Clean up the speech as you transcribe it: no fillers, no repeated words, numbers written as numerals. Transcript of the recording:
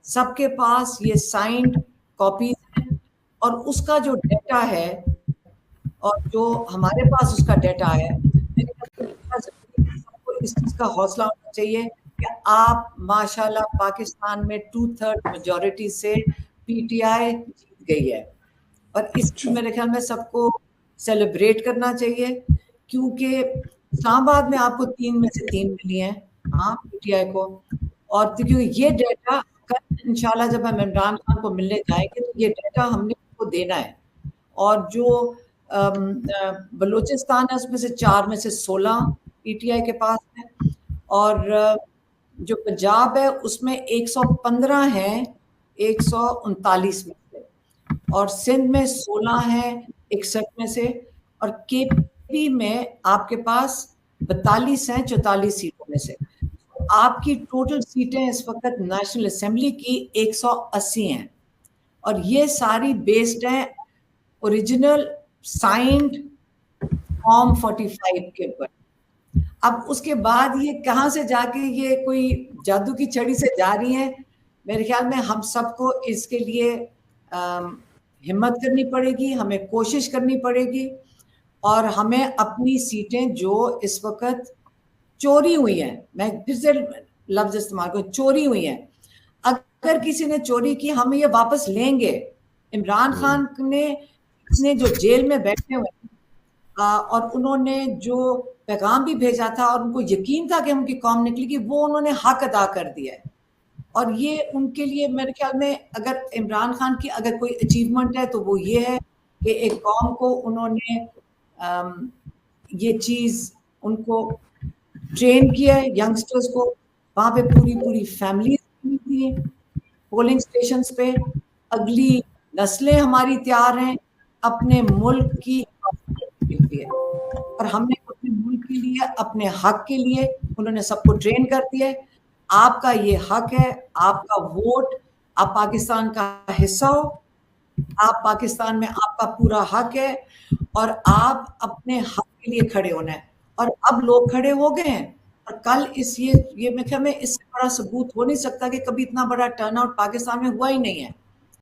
سب کے پاس یہ signed copies ہیں، اور اس کا جو ڈیٹا ہے اور جو ہمارے پاس اس کا ڈیٹا ہے، سب کو اس چیز کا حوصلہ ہونا چاہیے کہ آپ ماشاءاللہ پاکستان میں 2/3 میجورٹی سے پی ٹی آئی جیت گئی ہے، اور اس کی میرے خیال میں سب کو سیلیبریٹ کرنا چاہیے، کیونکہ اسلام آباد میں آپ کو 3 میں سے 3 ملی ہیں ہاں پی ٹی آئی کو، اور کیونکہ یہ ڈیٹا کل انشاءاللہ جب ہم عمران خان کو ملنے جائیں گے تو یہ ڈیٹا ہم نے ان کو دینا ہے، اور جو بلوچستان ہے اس میں سے 4 میں سے 16 پی ٹی آئی کے پاس ہے، اور جو پنجاب ہے اس میں 115 ہیں 139 میں سے، اور سندھ میں 16 ہیں 61 میں سے، اور کے پی میں آپ کے پاس 42 ہیں 44 سیٹوں میں سے۔ آپ کی ٹوٹل سیٹیں اس وقت نیشنل اسمبلی کی 180 ہیں، اور یہ ساری بیسڈ ہیں اوریجنل سائنڈ فارم 45 کے اوپر۔ اب اس کے بعد یہ کہاں سے جا کے یہ کوئی جادو کی چھڑی سے جا رہی ہیں، میرے خیال میں ہم سب کو اس کے لیے ہمت کرنی پڑے گی، ہمیں کوشش کرنی پڑے گی، اور ہمیں اپنی سیٹیں جو اس وقت چوری ہوئی ہیں، میں پھر سے لفظ استعمال کروں، چوری ہوئی ہیں، اگر کسی نے چوری کی ہم یہ واپس لیں گے۔ عمران خان نے جو جیل میں بیٹھے ہوئے اور انہوں نے جو پیغام بھی بھیجا تھا اور ان کو یقین تھا کہ ان کی قوم نکلے گی، وہ انہوں نے حق ادا کر دیا ہے، اور یہ ان کے لیے میرے خیال میں اگر عمران خان کی اگر کوئی اچیومنٹ ہے تو وہ یہ ہے کہ ایک قوم کو انہوں نے یہ چیز ان کو ٹرین کیا ہے، ینگسٹرز کو وہاں پہ پوری فیملیز تھی پولنگ اسٹیشنز پہ، اگلی نسلیں ہماری تیار ہیں اپنے ملک کی حفاظت کے لیے، اور ہم نے اپنے ملک کے لیے اپنے حق کے لیے انہوں نے سب کو ٹرین کر دیا ہے۔ آپ کا یہ حق ہے، آپ کا ووٹ، آپ پاکستان کا حصہ ہو، آپ پاکستان میں آپ کا پورا حق ہے، اور آپ اپنے حق کے لیے کھڑے ہونا ہے، اور اب لوگ کھڑے ہو گئے ہیں، اور کل یہ میں اس سے بڑا ثبوت ہو نہیں سکتا کہ کبھی اتنا بڑا ٹرن آؤٹ پاکستان میں ہوا ہی نہیں ہے۔